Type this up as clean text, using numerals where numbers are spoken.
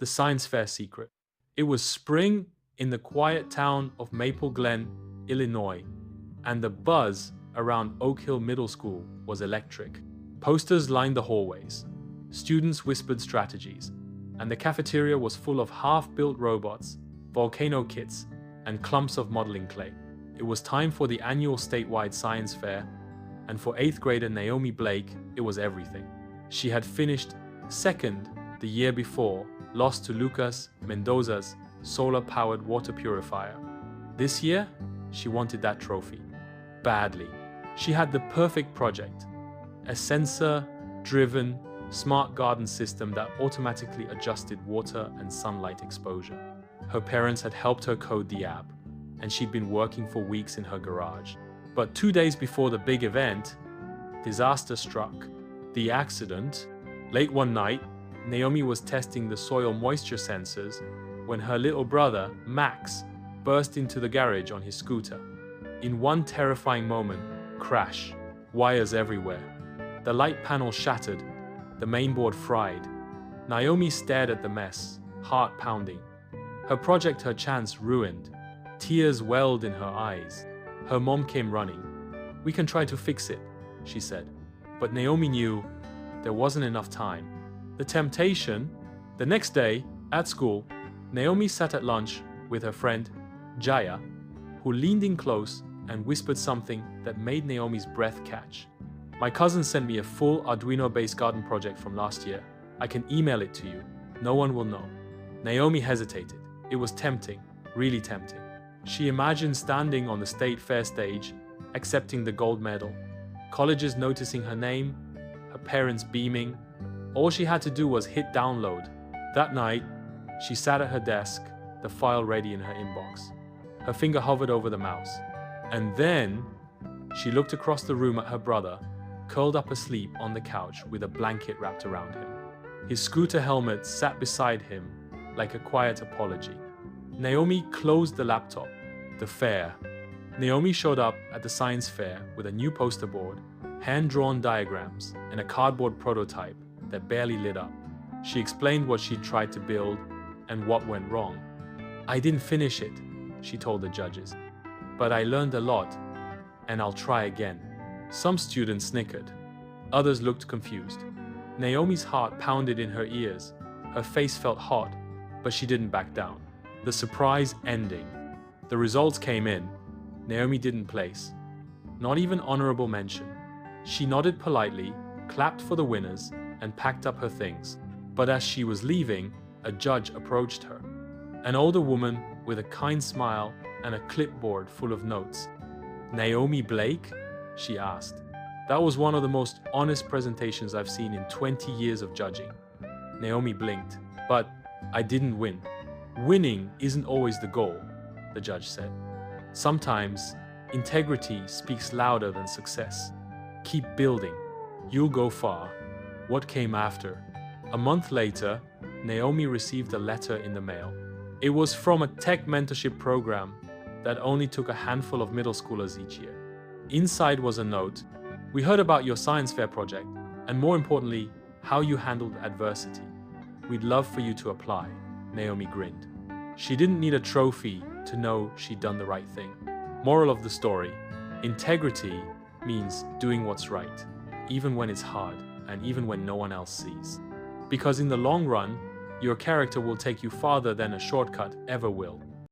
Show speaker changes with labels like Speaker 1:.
Speaker 1: The science fair secret. It was spring in the quiet town of Maple Glen, Illinois, and the buzz around Oak Hill Middle School was electric. Posters lined the hallways, students whispered strategies, and the cafeteria was full of half-built robots, volcano kits, and clumps of modeling clay. It was time for the annual statewide science fair, and for 8th grader Naomi Blake, it was everything. She had finished second the year before, lost to Lucas Mendoza's solar-powered water purifier. This year, she wanted that trophy. Badly. She had the perfect project. A sensor-driven, smart garden system that automatically adjusted water and sunlight exposure. Her parents had helped her code the app, and she'd been working for weeks in her garage. But 2 days before the big event, disaster struck. The accident. Late one night, Naomi was testing the soil moisture sensors when her little brother, Max, burst into the garage on his scooter. In one terrifying moment, crash, wires everywhere. The light panel shattered, the mainboard fried. Naomi stared at the mess, heart pounding. Her project, her chance, ruined. Tears welled in her eyes. Her mom came running. "We can try to fix it," she said. But Naomi knew there wasn't enough time. The temptation. The next day, at school, Naomi sat at lunch with her friend, Jaya, who leaned in close and whispered something that made Naomi's breath catch. "My cousin sent me a full Arduino-based garden project from last year. I can email it to you. No one will know." Naomi hesitated. It was tempting, really tempting. She imagined standing on the state fair stage, accepting the gold medal, colleges noticing her name, her parents beaming. All she had to do was hit download. That night, she sat at her desk, the file ready in her inbox. Her finger hovered over the mouse. And then, she looked across the room at her brother, curled up asleep on the couch with a blanket wrapped around him. His scooter helmet sat beside him like a quiet apology. Naomi closed the laptop. The fair. Naomi showed up at the science fair with a new poster board, hand-drawn diagrams, and a cardboard prototype that barely lit up. She explained what she'd tried to build and what went wrong. "I didn't finish it," she told the judges. "But I learned a lot, and I'll try again." Some students snickered. Others looked confused. Naomi's heart pounded in her ears. Her face felt hot, but she didn't back down. The surprise ending. The results came in. Naomi didn't place. Not even honorable mention. She nodded politely, clapped for the winners, and packed up her things. But as she was leaving, a judge approached her. An older woman with a kind smile and a clipboard full of notes. "Naomi Blake?" she asked. That was one of the most honest presentations I've seen in 20 years of judging. Naomi blinked. "But I didn't win." "Winning isn't always the goal," the judge said. "Sometimes, integrity speaks louder than success. Keep building. You'll go far." What came after? A month later, Naomi received a letter in the mail. It was from a tech mentorship program that only took a handful of middle schoolers each year. Inside was a note. "We heard about your science fair project, and more importantly, how you handled adversity. We'd love for you to apply." Naomi grinned. She didn't need a trophy to know she'd done the right thing. Moral of the story: integrity means doing what's right, even when it's hard and even when no one else sees. Because in the long run, your character will take you farther than a shortcut ever will.